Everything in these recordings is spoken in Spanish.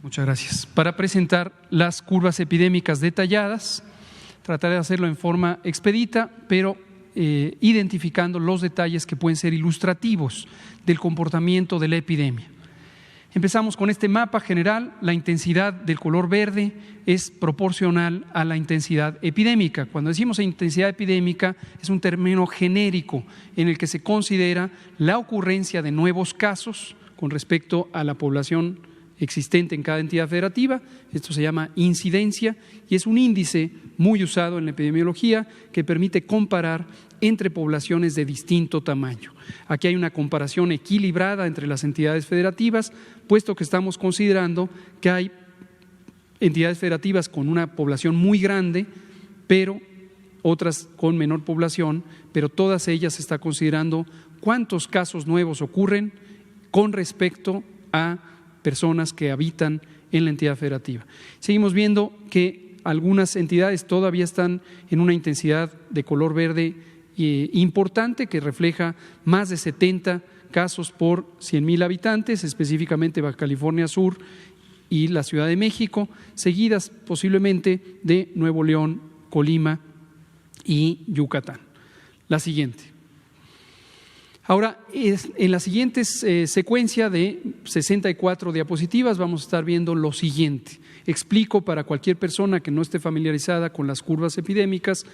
Muchas gracias. Para presentar las curvas epidémicas detalladas, trataré de hacerlo en forma expedita, pero identificando los detalles que pueden ser ilustrativos del comportamiento de la epidemia. Empezamos con este mapa general. La intensidad del color verde es proporcional a la intensidad epidémica. Cuando decimos intensidad epidémica, es un término genérico en el que se considera la ocurrencia de nuevos casos con respecto a la población existente en cada entidad federativa. Esto se llama incidencia y es un índice muy usado en la epidemiología que permite comparar entre poblaciones de distinto tamaño. Aquí hay una comparación equilibrada entre las entidades federativas, puesto que estamos considerando que hay entidades federativas con una población muy grande, pero otras con menor población, pero todas ellas se está considerando cuántos casos nuevos ocurren con respecto a personas que habitan en la entidad federativa. Seguimos viendo que algunas entidades todavía están en una intensidad de color verde importante que refleja más de 70 casos por 100,000 habitantes, específicamente Baja California Sur y la Ciudad de México, seguidas posiblemente de Nuevo León, Colima y Yucatán. La siguiente. Ahora, en la siguiente secuencia de 64 diapositivas vamos a estar viendo lo siguiente. Explico para cualquier persona que no esté familiarizada con las curvas epidémicas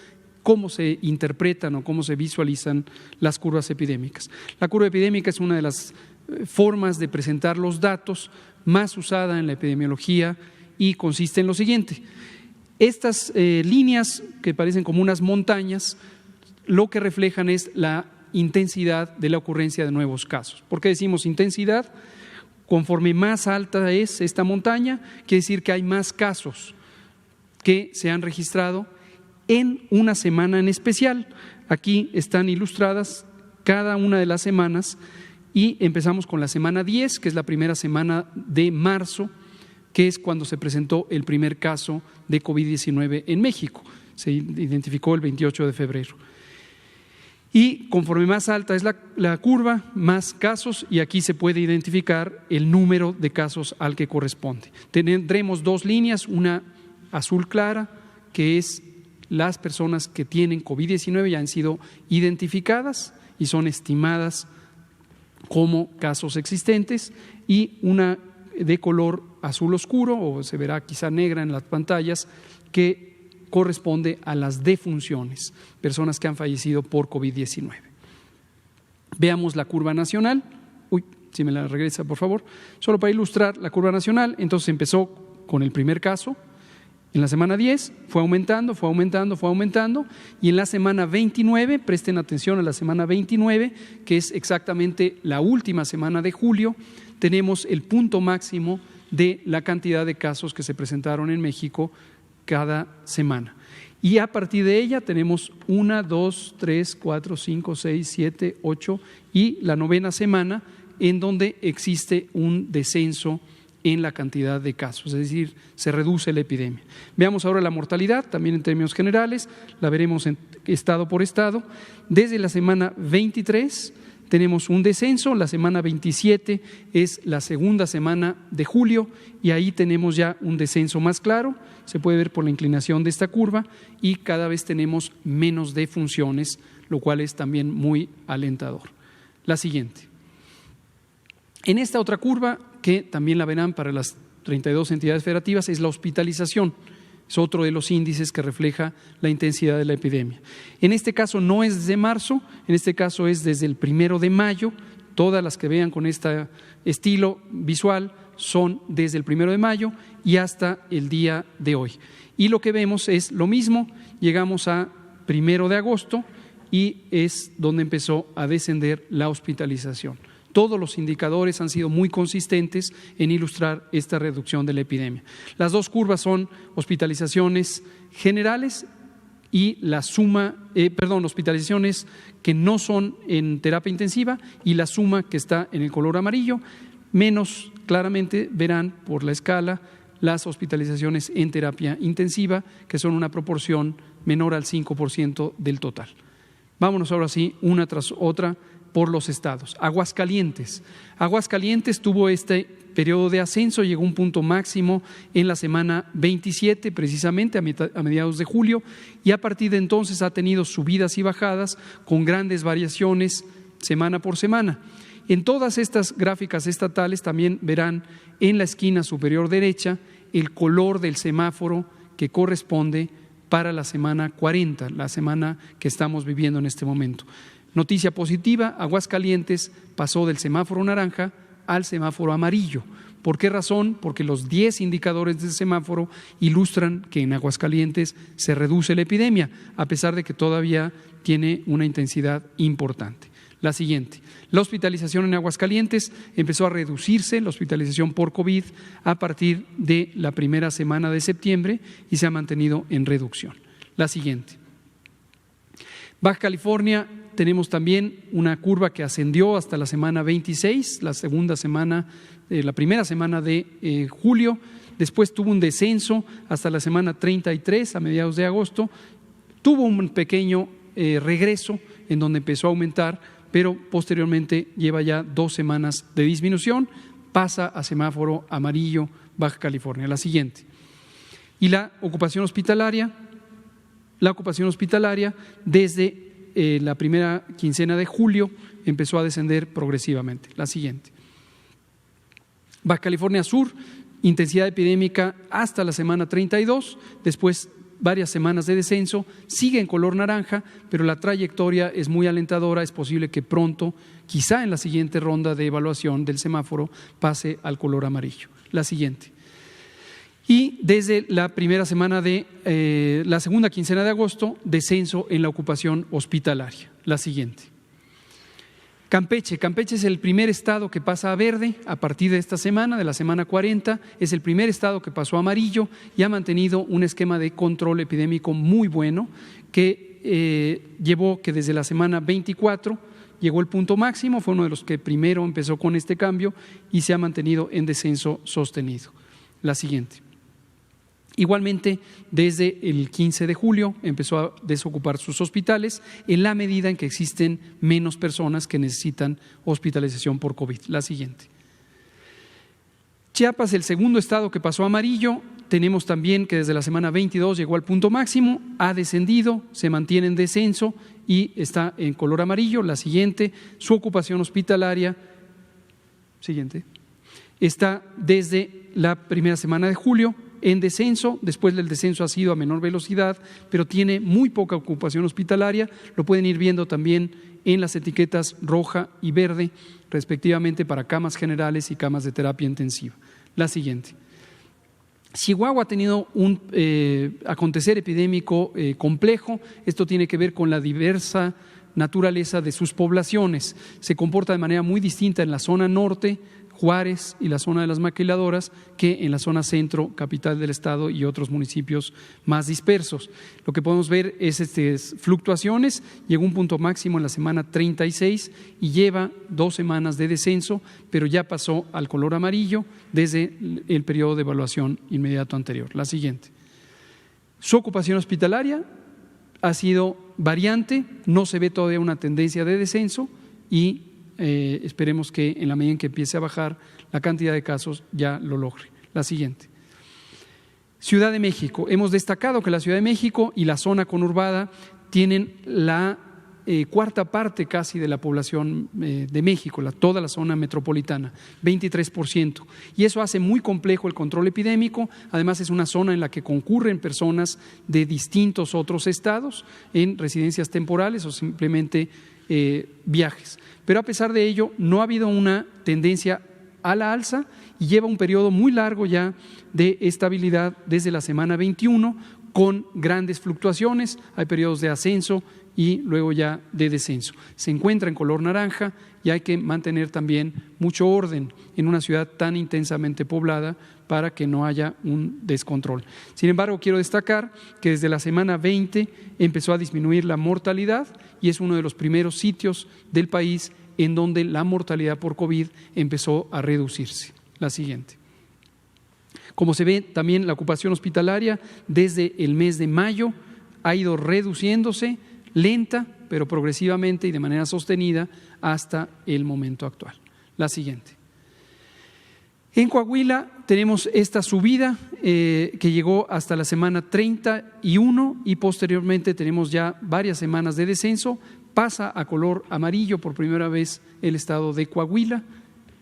cómo se interpretan o cómo se visualizan las curvas epidémicas. La curva epidémica es una de las formas de presentar los datos más usada en la epidemiología y consiste en lo siguiente. Estas líneas que parecen como unas montañas, lo que reflejan es la intensidad de la ocurrencia de nuevos casos. ¿Por qué decimos intensidad? Conforme más alta es esta montaña, quiere decir que hay más casos que se han registrado en una semana en especial. Aquí están ilustradas cada una de las semanas y empezamos con la semana 10, que es la primera semana de marzo, que es cuando se presentó el primer caso de COVID-19 en México. Se identificó el 28 de febrero. Y conforme más alta es la curva, más casos, y aquí se puede identificar el número de casos al que corresponde. Tendremos dos líneas, una azul clara, que es las personas que tienen COVID-19 ya han sido identificadas y son estimadas como casos existentes, y una de color azul oscuro, o se verá quizá negra en las pantallas, que corresponde a las defunciones, personas que han fallecido por COVID-19. Veamos la curva nacional. Si me la regresa, por favor. Solo para ilustrar la curva nacional, entonces empezó con el primer caso. En la semana 10 fue aumentando, y en la semana 29, presten atención a la semana 29, que es exactamente la última semana de julio, tenemos el punto máximo de la cantidad de casos que se presentaron en México cada semana. Y a partir de ella tenemos 1, 2, 3, 4, 5, 6, 7, 8 y la novena semana en donde existe un descenso en la cantidad de casos, es decir, se reduce la epidemia. Veamos ahora la mortalidad, también en términos generales, la veremos en estado por estado. Desde la semana 23 tenemos un descenso, la semana 27 es la segunda semana de julio y ahí tenemos ya un descenso más claro, se puede ver por la inclinación de esta curva, y cada vez tenemos menos defunciones, lo cual es también muy alentador. La siguiente. En esta otra curva, que también la verán para las 32 entidades federativas, es la hospitalización. Es otro de los índices que refleja la intensidad de la epidemia. En este caso no es desde marzo, en este caso es desde el 1 de mayo. Todas las que vean con este estilo visual son desde el 1 de mayo y hasta el día de hoy. Y lo que vemos es lo mismo, llegamos a 1 de agosto y es donde empezó a descender la hospitalización. Todos los indicadores han sido muy consistentes en ilustrar esta reducción de la epidemia. Las dos curvas son hospitalizaciones generales y la suma, hospitalizaciones que no son en terapia intensiva y la suma que está en el color amarillo. Menos claramente verán por la escala las hospitalizaciones en terapia intensiva, que son una proporción menor al 5% del total. Vámonos ahora sí, una tras otra, por los estados. Aguascalientes tuvo este periodo de ascenso, llegó a un punto máximo en la semana 27, precisamente a mediados de julio, y a partir de entonces ha tenido subidas y bajadas con grandes variaciones semana por semana. En todas estas gráficas estatales también verán en la esquina superior derecha el color del semáforo que corresponde para la semana 40, la semana que estamos viviendo en este momento. Noticia positiva, Aguascalientes pasó del semáforo naranja al semáforo amarillo. ¿Por qué razón? Porque los 10 indicadores del semáforo ilustran que en Aguascalientes se reduce la epidemia, a pesar de que todavía tiene una intensidad importante. La siguiente, la hospitalización en Aguascalientes empezó a reducirse, la hospitalización por COVID, a partir de la primera semana de septiembre y se ha mantenido en reducción. La siguiente, Baja California, tenemos también una curva que ascendió hasta la semana 26, la primera semana de julio, después tuvo un descenso hasta la semana 33 a mediados de agosto, tuvo un pequeño regreso en donde empezó a aumentar, pero posteriormente lleva ya 2 semanas de disminución, pasa a semáforo amarillo Baja California. La siguiente. Y la ocupación hospitalaria desde la primera quincena de julio empezó a descender progresivamente. La siguiente. Baja California Sur, intensidad epidémica hasta la semana 32, después varias semanas de descenso, sigue en color naranja, pero la trayectoria es muy alentadora, es posible que pronto, quizá en la siguiente ronda de evaluación del semáforo, pase al color amarillo. La siguiente. Y desde la primera semana de la segunda quincena de agosto, descenso en la ocupación hospitalaria. La siguiente. Campeche es el primer estado que pasa a verde a partir de esta semana, de la semana 40, es el primer estado que pasó a amarillo y ha mantenido un esquema de control epidémico muy bueno que llevó que desde la semana 24 llegó el punto máximo, fue uno de los que primero empezó con este cambio y se ha mantenido en descenso sostenido. La siguiente. Igualmente, desde el 15 de julio empezó a desocupar sus hospitales en la medida en que existen menos personas que necesitan hospitalización por COVID. La siguiente. Chiapas, el segundo estado que pasó a amarillo, tenemos también que desde la semana 22 llegó al punto máximo, ha descendido, se mantiene en descenso y está en color amarillo. La siguiente, su ocupación hospitalaria, está desde la primera semana de julio en descenso, después del descenso ha sido a menor velocidad, pero tiene muy poca ocupación hospitalaria, lo pueden ir viendo también en las etiquetas roja y verde, respectivamente para camas generales y camas de terapia intensiva. La siguiente. Chihuahua ha tenido un acontecer epidémico complejo, esto tiene que ver con la diversa naturaleza de sus poblaciones, se comporta de manera muy distinta en la zona norte, Juárez y la zona de las maquiladoras, que en la zona centro, capital del estado y otros municipios más dispersos. Lo que podemos ver es fluctuaciones, llegó a un punto máximo en la semana 36 y lleva 2 semanas de descenso, pero ya pasó al color amarillo desde el periodo de evaluación inmediato anterior. La siguiente. Su ocupación hospitalaria ha sido variante, no se ve todavía una tendencia de descenso y esperemos que en la medida en que empiece a bajar la cantidad de casos ya lo logre. La siguiente. Ciudad de México. Hemos destacado que la Ciudad de México y la zona conurbada tienen la cuarta parte casi de la población de México, toda la zona metropolitana, 23%. Y eso hace muy complejo el control epidémico. Además es una zona en la que concurren personas de distintos otros estados en residencias temporales o simplemente viajes. Pero a pesar de ello no ha habido una tendencia a la alza y lleva un periodo muy largo ya de estabilidad desde la semana 21 con grandes fluctuaciones, hay periodos de ascenso y luego ya de descenso. Se encuentra en color naranja y hay que mantener también mucho orden en una ciudad tan intensamente poblada para que no haya un descontrol. Sin embargo, quiero destacar que desde la semana 20 empezó a disminuir la mortalidad y es uno de los primeros sitios del país en donde la mortalidad por COVID empezó a reducirse. La siguiente. Como se ve, también la ocupación hospitalaria desde el mes de mayo ha ido reduciéndose, lenta, pero progresivamente y de manera sostenida hasta el momento actual. La siguiente. En Coahuila tenemos esta subida que llegó hasta la semana 31 y posteriormente tenemos ya varias semanas de descenso. Pasa a color amarillo por primera vez el estado de Coahuila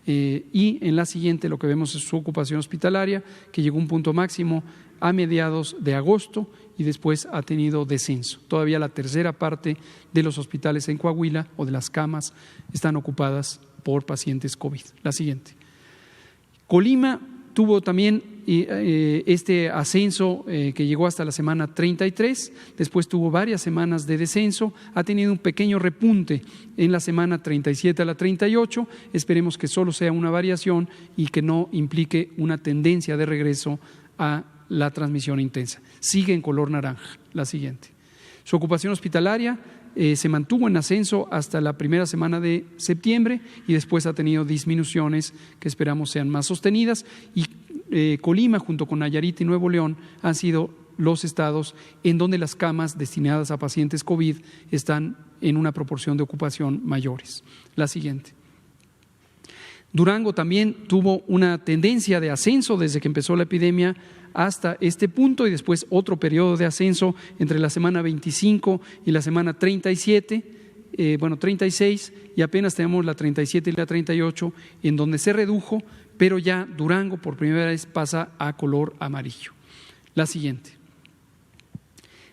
y en la siguiente lo que vemos es su ocupación hospitalaria, que llegó a un punto máximo a mediados de agosto y después ha tenido descenso. Todavía la tercera parte de los hospitales en Coahuila o de las camas están ocupadas por pacientes COVID. La siguiente. Colima tuvo también este ascenso que llegó hasta la semana 33, después tuvo varias semanas de descenso, ha tenido un pequeño repunte en la semana 37 a la 38, esperemos que solo sea una variación y que no implique una tendencia de regreso a la transmisión intensa. Sigue en color naranja. La siguiente. Su ocupación hospitalaria se mantuvo en ascenso hasta la primera semana de septiembre y después ha tenido disminuciones que esperamos sean más sostenidas y Colima junto con Nayarit y Nuevo León han sido los estados en donde las camas destinadas a pacientes COVID están en una proporción de ocupación mayores. La siguiente. Durango también tuvo una tendencia de ascenso desde que empezó la epidemia hasta este punto y después otro periodo de ascenso entre la semana 25 y la semana 36 y apenas tenemos la 37 y la 38 en donde se redujo, pero ya Durango por primera vez pasa a color amarillo. La siguiente.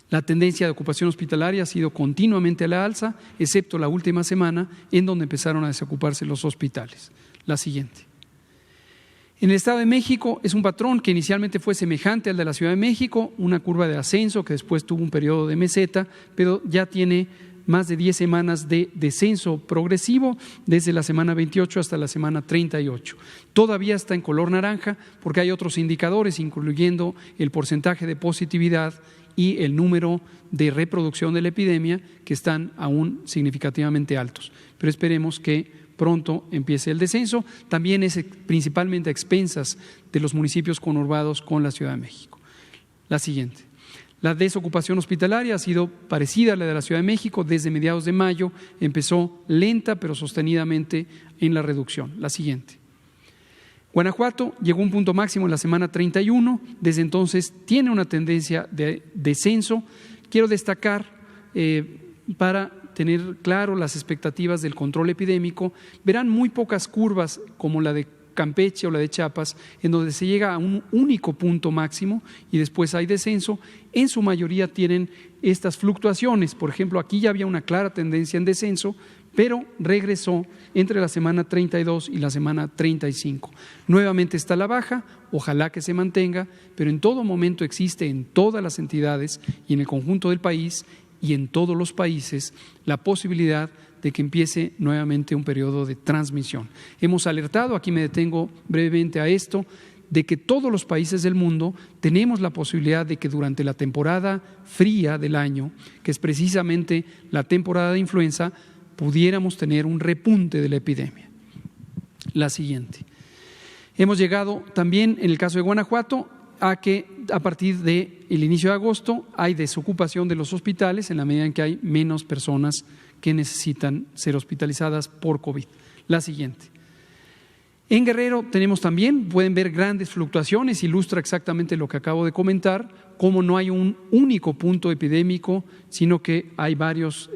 La tendencia de ocupación hospitalaria ha sido continuamente a la alza, excepto la última semana en donde empezaron a desocuparse los hospitales. La siguiente. En el Estado de México es un patrón que inicialmente fue semejante al de la Ciudad de México, una curva de ascenso que después tuvo un periodo de meseta, pero ya tiene más de 10 semanas de descenso progresivo desde la semana 28 hasta la semana 38. Todavía está en color naranja porque hay otros indicadores, incluyendo el porcentaje de positividad y el número de reproducción de la epidemia, que están aún significativamente altos. Pero esperemos que pronto empiece el descenso, también es principalmente a expensas de los municipios conurbados con la Ciudad de México. La siguiente. La desocupación hospitalaria ha sido parecida a la de la Ciudad de México desde mediados de mayo, empezó lenta pero sostenidamente en la reducción. La siguiente. Guanajuato llegó a un punto máximo en la semana 31, desde entonces tiene una tendencia de descenso. Quiero destacar para tener claro las expectativas del control epidémico, verán muy pocas curvas como la de Campeche o la de Chiapas, en donde se llega a un único punto máximo y después hay descenso. En su mayoría tienen estas fluctuaciones. Por ejemplo, aquí ya había una clara tendencia en descenso, pero regresó entre la semana 32 y la semana 35. Nuevamente está la baja, ojalá que se mantenga, pero en todo momento existe en todas las entidades y en el conjunto del país y en todos los países la posibilidad de que empiece nuevamente un periodo de transmisión. Hemos alertado, aquí me detengo brevemente a esto, de que todos los países del mundo tenemos la posibilidad de que durante la temporada fría del año, que es precisamente la temporada de influenza, pudiéramos tener un repunte de la epidemia. La siguiente. Hemos llegado también, en el caso de Guanajuato, a que a partir del inicio de agosto hay desocupación de los hospitales en la medida en que hay menos personas que necesitan ser hospitalizadas por COVID. La siguiente. En Guerrero tenemos también, pueden ver grandes fluctuaciones, ilustra exactamente lo que acabo de comentar, cómo no hay un único punto epidémico, sino que hay varios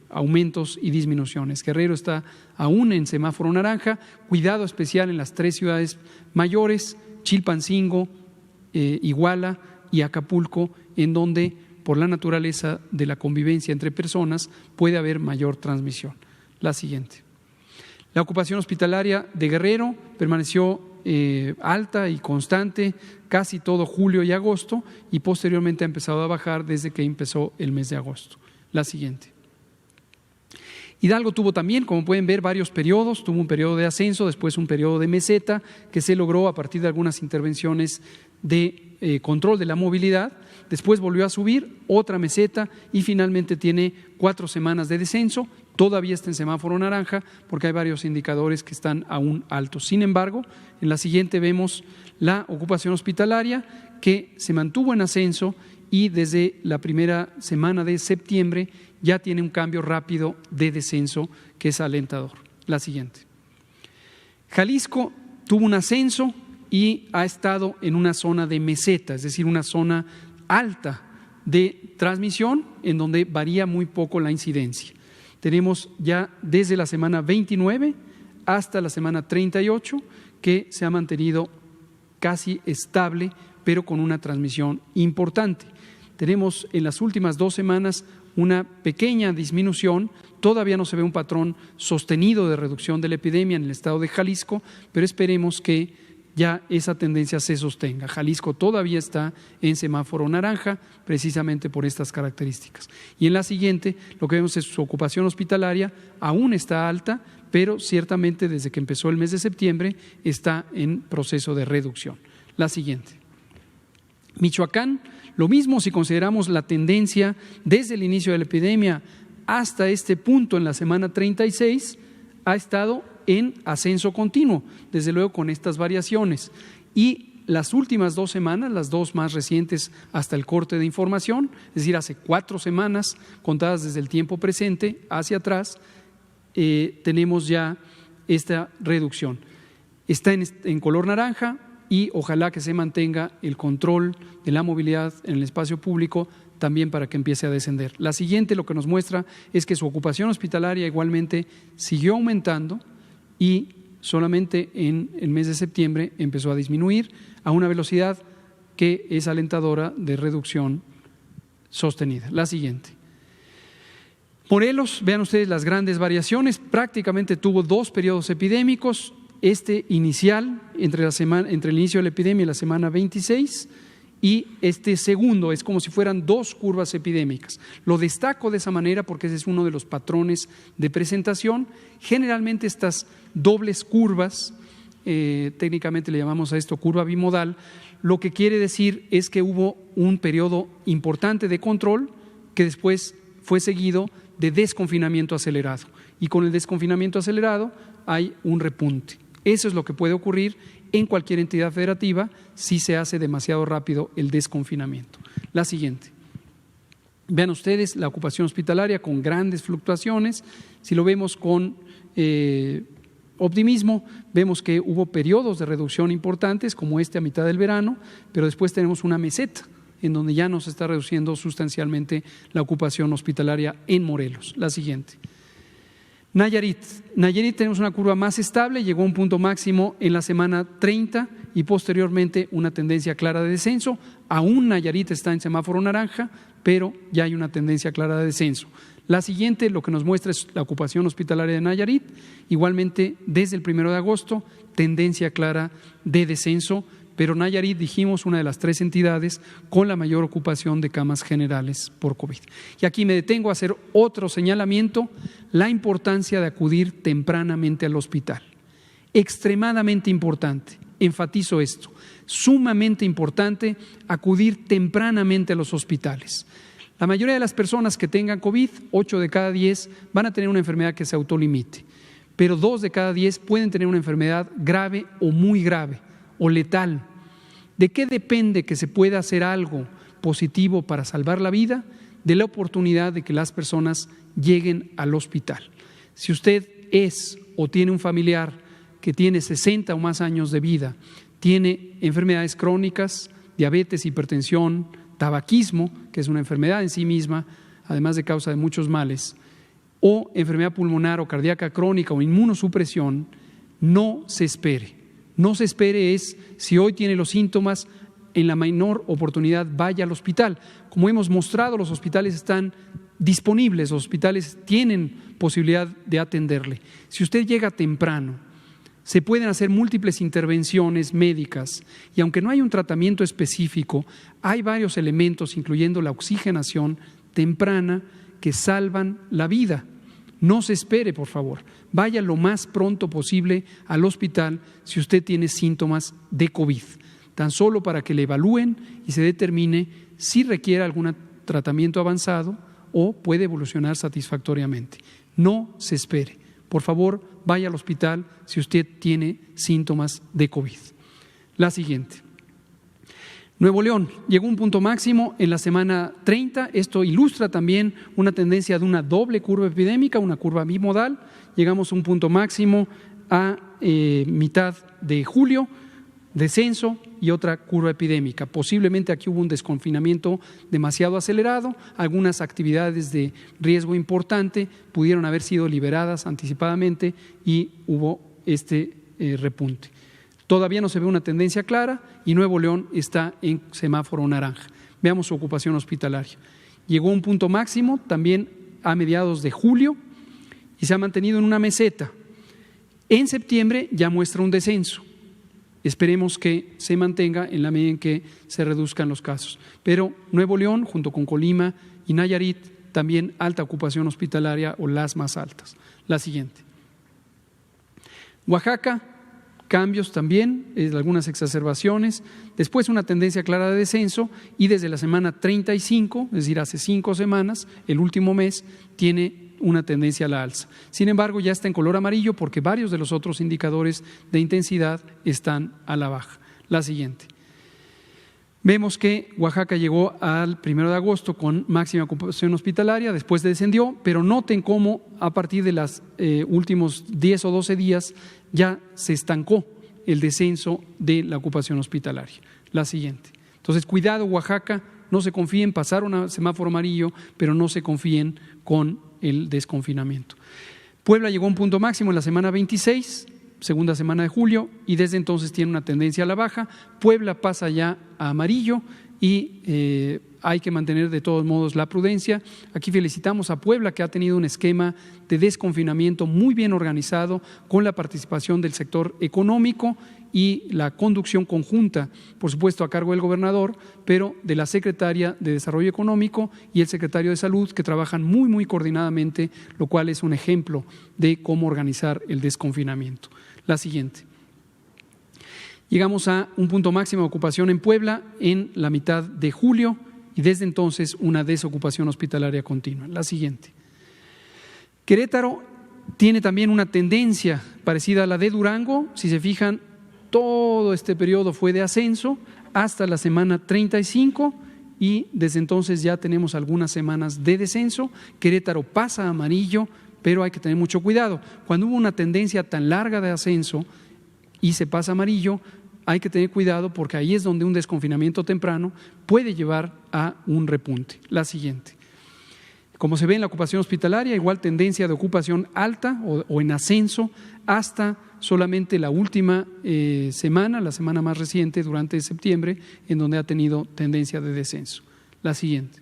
aumentos y disminuciones. Guerrero está aún en semáforo naranja, cuidado especial en las 3 ciudades mayores, Chilpancingo, Iguala y Acapulco, en donde por la naturaleza de la convivencia entre personas puede haber mayor transmisión. La siguiente. La ocupación hospitalaria de Guerrero permaneció alta y constante casi todo julio y agosto y posteriormente ha empezado a bajar desde que empezó el mes de agosto. La siguiente. Hidalgo tuvo también, como pueden ver, varios periodos, tuvo un periodo de ascenso, después un periodo de meseta que se logró a partir de algunas intervenciones de control de la movilidad, después volvió a subir, otra meseta y finalmente tiene 4 semanas de descenso, todavía está en semáforo naranja porque hay varios indicadores que están aún altos. Sin embargo, en la siguiente vemos la ocupación hospitalaria que se mantuvo en ascenso y desde la primera semana de septiembre ya tiene un cambio rápido de descenso que es alentador. La siguiente. Jalisco tuvo un ascenso y ha estado en una zona de meseta, es decir, una zona alta de transmisión en donde varía muy poco la incidencia. Tenemos ya desde la semana 29 hasta la semana 38 que se ha mantenido casi estable, pero con una transmisión importante. Tenemos en las últimas 2 semanas una pequeña disminución, todavía no se ve un patrón sostenido de reducción de la epidemia en el estado de Jalisco, pero esperemos que ya esa tendencia se sostenga. Jalisco todavía está en semáforo naranja, precisamente por estas características. Y en la siguiente, lo que vemos es su ocupación hospitalaria aún está alta, pero ciertamente desde que empezó el mes de septiembre está en proceso de reducción. La siguiente. Michoacán, lo mismo si consideramos la tendencia desde el inicio de la epidemia hasta este punto en la semana 36, ha estado en ascenso continuo, desde luego con estas variaciones. Y las últimas 2 semanas, las 2 más recientes hasta el corte de información, es decir, hace 4 semanas contadas desde el tiempo presente hacia atrás, tenemos ya esta reducción. Está en color naranja y ojalá que se mantenga el control de la movilidad en el espacio público también para que empiece a descender. La siguiente lo que nos muestra es que su ocupación hospitalaria igualmente siguió aumentando y solamente en el mes de septiembre empezó a disminuir a una velocidad que es alentadora de reducción sostenida. La siguiente. Morelos, vean ustedes las grandes variaciones, prácticamente tuvo 2 periodos epidémicos, este inicial entre el inicio de la epidemia y la semana 26 y este segundo es como si fueran 2 curvas epidémicas. Lo destaco de esa manera porque ese es uno de los patrones de presentación. Generalmente estas dobles curvas, técnicamente le llamamos a esto curva bimodal, lo que quiere decir es que hubo un periodo importante de control que después fue seguido de desconfinamiento acelerado y con el desconfinamiento acelerado hay un repunte. Eso es lo que puede ocurrir en cualquier entidad federativa si se hace demasiado rápido el desconfinamiento. La siguiente. Vean ustedes la ocupación hospitalaria con grandes fluctuaciones. Si lo vemos con optimismo, vemos que hubo periodos de reducción importantes como este a mitad del verano, pero después tenemos una meseta en donde ya no se está reduciendo sustancialmente la ocupación hospitalaria en Morelos. La siguiente. Nayarit tenemos una curva más estable, llegó a un punto máximo en la semana 30 y posteriormente una tendencia clara de descenso. Aún Nayarit está en semáforo naranja, pero ya hay una tendencia clara de descenso. La siguiente lo que nos muestra es la ocupación hospitalaria de Nayarit, igualmente desde el 1 de agosto, tendencia clara de descenso, pero Nayarit, dijimos, una de las 3 entidades con la mayor ocupación de camas generales por COVID. Y aquí me detengo a hacer otro señalamiento, la importancia de acudir tempranamente al hospital. Extremadamente importante, enfatizo esto, sumamente importante acudir tempranamente a los hospitales. La mayoría de las personas que tengan COVID, 8 de cada 10, van a tener una enfermedad que se autolimite, pero 2 de cada 10 pueden tener una enfermedad grave o muy grave o letal. ¿De qué depende que se pueda hacer algo positivo para salvar la vida? De la oportunidad de que las personas lleguen al hospital. Si usted es o tiene un familiar que tiene 60 o más años de vida, tiene enfermedades crónicas, diabetes, hipertensión, tabaquismo, que es una enfermedad en sí misma, además de causa de muchos males, o enfermedad pulmonar o cardíaca crónica o inmunosupresión, no se espere. No se espere es, si hoy tiene los síntomas, en la menor oportunidad vaya al hospital. Como hemos mostrado, los hospitales están disponibles, los hospitales tienen posibilidad de atenderle. Si usted llega temprano, se pueden hacer múltiples intervenciones médicas y aunque no hay un tratamiento específico, hay varios elementos, incluyendo la oxigenación temprana, que salvan la vida. No se espere, por favor. Vaya lo más pronto posible al hospital si usted tiene síntomas de COVID, tan solo para que le evalúen y se determine si requiere algún tratamiento avanzado o puede evolucionar satisfactoriamente. No se espere. Por favor, vaya al hospital si usted tiene síntomas de COVID. La siguiente. Nuevo León llegó a un punto máximo en la semana 30. Esto ilustra también una tendencia de una doble curva epidémica, una curva bimodal. Llegamos a un punto máximo a mitad de julio, descenso y otra curva epidémica. Posiblemente aquí hubo un desconfinamiento demasiado acelerado, algunas actividades de riesgo importante pudieron haber sido liberadas anticipadamente y hubo este repunte. Todavía no se ve una tendencia clara y Nuevo León está en semáforo naranja. Veamos su ocupación hospitalaria. Llegó a un punto máximo también a mediados de julio y se ha mantenido en una meseta. En septiembre ya muestra un descenso. Esperemos que se mantenga en la medida en que se reduzcan los casos. Pero Nuevo León, junto con Colima y Nayarit, también alta ocupación hospitalaria o las más altas. La siguiente. Oaxaca, cambios también, algunas exacerbaciones, después una tendencia clara de descenso y desde la semana 35, es decir, hace 5 semanas, el último mes, tiene una tendencia a la alza. Sin embargo, ya está en color amarillo porque varios de los otros indicadores de intensidad están a la baja. La siguiente. Vemos que Oaxaca llegó al 1 de agosto con máxima ocupación hospitalaria, después descendió, pero noten cómo a partir de los últimos 10 o 12 días ya se estancó el descenso de la ocupación hospitalaria. La siguiente. Entonces, cuidado Oaxaca, no se confíen, pasaron a semáforo amarillo, pero no se confíen con el desconfinamiento. Puebla llegó a un punto máximo en la semana 26, segunda semana de julio, y desde entonces tiene una tendencia a la baja. Puebla pasa ya a amarillo y hay que mantener de todos modos la prudencia. Aquí felicitamos a Puebla, que ha tenido un esquema de desconfinamiento muy bien organizado con la participación del sector económico y la conducción conjunta, por supuesto a cargo del gobernador, pero de la Secretaria de Desarrollo Económico y el Secretario de Salud, que trabajan muy coordinadamente, lo cual es un ejemplo de cómo organizar el desconfinamiento. La siguiente. Llegamos a un punto máximo de ocupación en Puebla en la mitad de julio y desde entonces una desocupación hospitalaria continua. La siguiente. Querétaro tiene también una tendencia parecida a la de Durango. Si se fijan, todo este periodo fue de ascenso hasta la semana 35 y desde entonces ya tenemos algunas semanas de descenso. Querétaro pasa a amarillo, pero hay que tener mucho cuidado. Cuando hubo una tendencia tan larga de ascenso y se pasa a amarillo, hay que tener cuidado porque ahí es donde un desconfinamiento temprano puede llevar a un repunte. La siguiente. Como se ve en la ocupación hospitalaria, igual tendencia de ocupación alta o en ascenso hasta solamente la última semana, la semana más reciente durante septiembre, en donde ha tenido tendencia de descenso. La siguiente.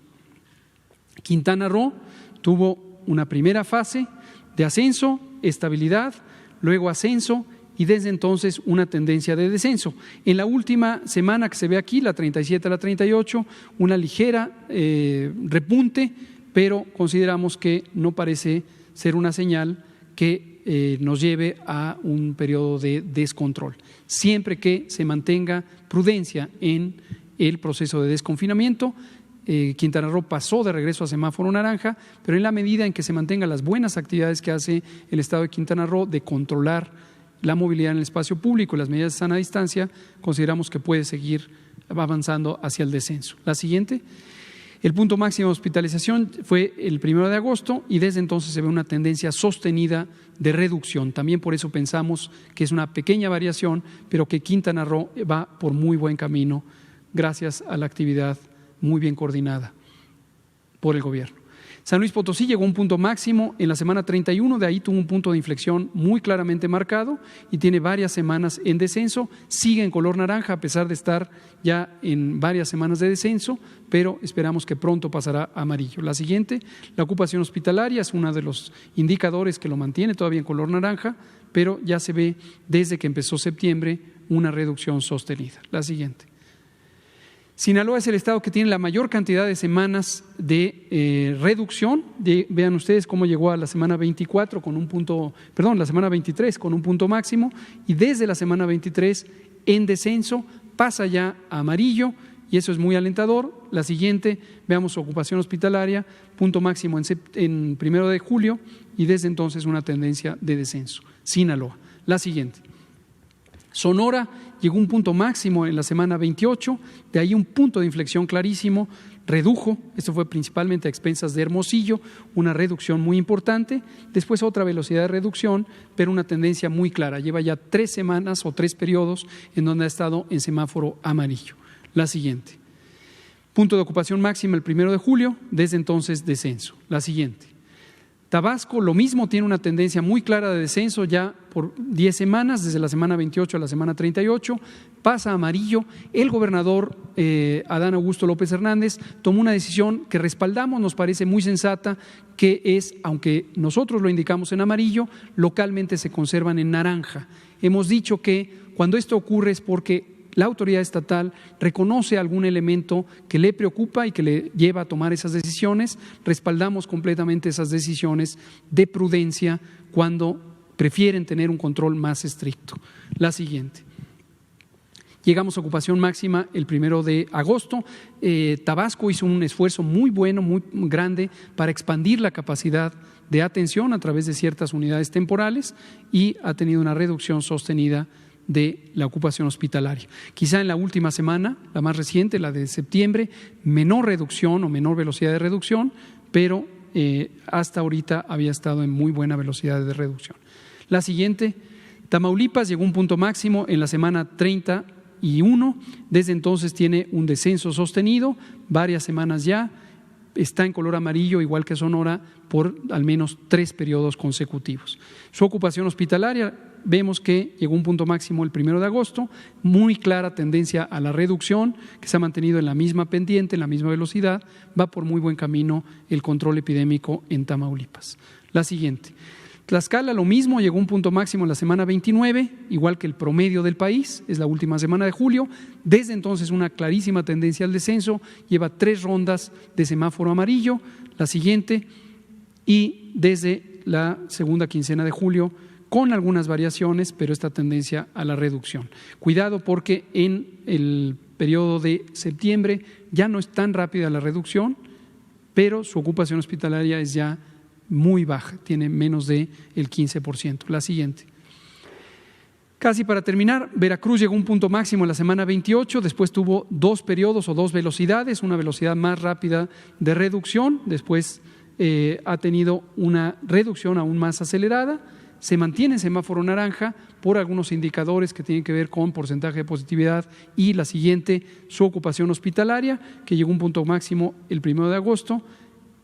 Quintana Roo tuvo una primera fase de ascenso, estabilidad, luego ascenso y desde entonces una tendencia de descenso. En la última semana que se ve aquí, la 37 a la 38, una ligera repunte, pero consideramos que no parece ser una señal que nos lleve a un periodo de descontrol. Siempre que se mantenga prudencia en el proceso de desconfinamiento, Quintana Roo pasó de regreso a semáforo naranja, pero en la medida en que se mantengan las buenas actividades que hace el Estado de Quintana Roo de controlar la movilidad en el espacio público y las medidas de sana distancia, consideramos que puede seguir avanzando hacia el descenso. La siguiente. El punto máximo de hospitalización fue el 1 de agosto y desde entonces se ve una tendencia sostenida de reducción. También por eso pensamos que es una pequeña variación, pero que Quintana Roo va por muy buen camino gracias a la actividad muy bien coordinada por el gobierno. San Luis Potosí llegó a un punto máximo en la semana 31, de ahí tuvo un punto de inflexión muy claramente marcado y tiene varias semanas en descenso, sigue en color naranja a pesar de estar ya en varias semanas de descenso, pero esperamos que pronto pasará a amarillo. La siguiente, la ocupación hospitalaria es uno de los indicadores que lo mantiene todavía en color naranja, pero ya se ve desde que empezó septiembre una reducción sostenida. La siguiente. Sinaloa es el estado que tiene la mayor cantidad de semanas de reducción. Vean ustedes cómo llegó a la semana 24 con un punto, perdón, la semana 23 con un punto máximo y desde la semana 23 en descenso pasa ya a amarillo y eso es muy alentador. La siguiente, veamos su ocupación hospitalaria, punto máximo en 1 de julio y desde entonces una tendencia de descenso. Sinaloa. La siguiente. Sonora llegó a un punto máximo en la semana 28, de ahí un punto de inflexión clarísimo, redujo, esto fue principalmente a expensas de Hermosillo, una reducción muy importante, después otra velocidad de reducción, pero una tendencia muy clara, lleva ya 3 semanas o 3 periodos en donde ha estado en semáforo amarillo. La siguiente, punto de ocupación máxima el 1 de julio, desde entonces descenso. La siguiente. Tabasco, lo mismo, tiene una tendencia muy clara de descenso ya por 10 semanas, desde la semana 28 a la semana 38, pasa a amarillo. El gobernador Adán Augusto López Hernández tomó una decisión que respaldamos, nos parece muy sensata, que es, aunque nosotros lo indicamos en amarillo, localmente se conservan en naranja. Hemos dicho que cuando esto ocurre es porque la autoridad estatal reconoce algún elemento que le preocupa y que le lleva a tomar esas decisiones. Respaldamos completamente esas decisiones de prudencia cuando prefieren tener un control más estricto. La siguiente. Llegamos a ocupación máxima el 1 de agosto. Tabasco hizo un esfuerzo muy bueno, muy grande para expandir la capacidad de atención a través de ciertas unidades temporales y ha tenido una reducción sostenida de la ocupación hospitalaria. Quizá en la última semana, la más reciente, la de septiembre, menor reducción o menor velocidad de reducción, pero hasta ahorita había estado en muy buena velocidad de reducción. La siguiente, Tamaulipas llegó a un punto máximo en la semana 31, desde entonces tiene un descenso sostenido, varias semanas ya, está en color amarillo, igual que Sonora, por al menos 3 periodos consecutivos. Su ocupación hospitalaria, vemos que llegó a un punto máximo el 1 de agosto, muy clara tendencia a la reducción, que se ha mantenido en la misma pendiente, en la misma velocidad, va por muy buen camino el control epidémico en Tamaulipas. La siguiente. Tlaxcala, lo mismo, llegó a un punto máximo en la semana 29, igual que el promedio del país, es la última semana de julio. Desde entonces una clarísima tendencia al descenso, lleva 3 rondas de semáforo amarillo, la siguiente, y desde la segunda quincena de julio, con algunas variaciones, pero esta tendencia a la reducción. Cuidado porque en el periodo de septiembre ya no es tan rápida la reducción, pero su ocupación hospitalaria es ya muy baja, tiene menos del 15%. La siguiente. Casi para terminar, Veracruz llegó a un punto máximo en la semana 28, después tuvo 2 periodos o 2 velocidades, una velocidad más rápida de reducción, después ha tenido una reducción aún más acelerada, se mantiene en semáforo naranja por algunos indicadores que tienen que ver con porcentaje de positividad y la siguiente, su ocupación hospitalaria, que llegó a un punto máximo el 1 de agosto,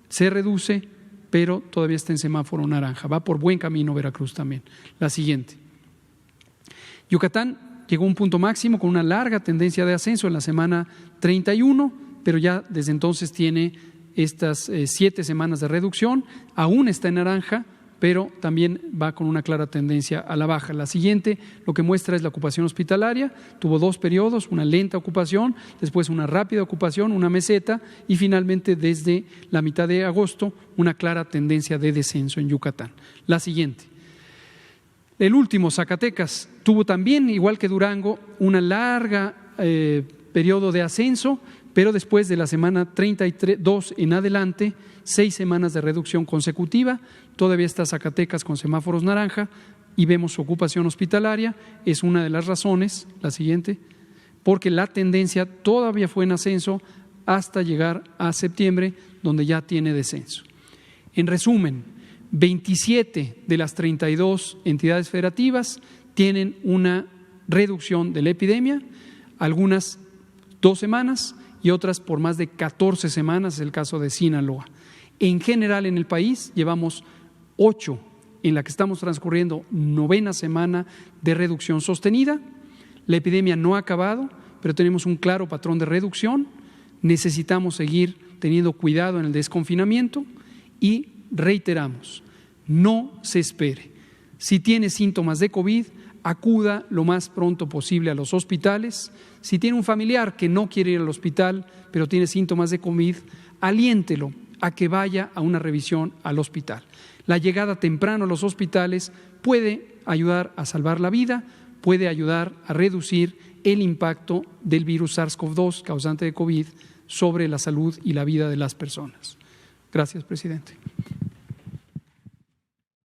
se reduce, pero todavía está en semáforo naranja. Va por buen camino Veracruz también. La siguiente. Yucatán llegó a un punto máximo con una larga tendencia de ascenso en la semana 31, pero ya desde entonces tiene estas 7 semanas de reducción, aún está en naranja, pero también va con una clara tendencia a la baja. La siguiente lo que muestra es la ocupación hospitalaria, tuvo 2 periodos, una lenta ocupación, después una rápida ocupación, una meseta y finalmente desde la mitad de agosto una clara tendencia de descenso en Yucatán. La siguiente. El último, Zacatecas, tuvo también, igual que Durango, una larga periodo de ascenso, pero después de la semana 32 en adelante, 6 semanas de reducción consecutiva, todavía está Zacatecas con semáforos naranja y vemos su ocupación hospitalaria, es una de las razones, la siguiente, porque la tendencia todavía fue en ascenso hasta llegar a septiembre, donde ya tiene descenso. En resumen, 27 de las 32 entidades federativas tienen una reducción de la epidemia, algunas 2 semanas y otras por más de 14 semanas, es el caso de Sinaloa. En general en el país llevamos 8 en la que estamos transcurriendo 9ª semana de reducción sostenida. La epidemia no ha acabado, pero tenemos un claro patrón de reducción. Necesitamos seguir teniendo cuidado en el desconfinamiento y reiteramos, no se espere. Si tiene síntomas de COVID, acuda lo más pronto posible a los hospitales. Si tiene un familiar que no quiere ir al hospital, pero tiene síntomas de COVID, aliéntelo a que vaya a una revisión al hospital. La llegada temprano a los hospitales puede ayudar a salvar la vida, puede ayudar a reducir el impacto del virus SARS-CoV-2 causante de COVID sobre la salud y la vida de las personas. Gracias, presidente.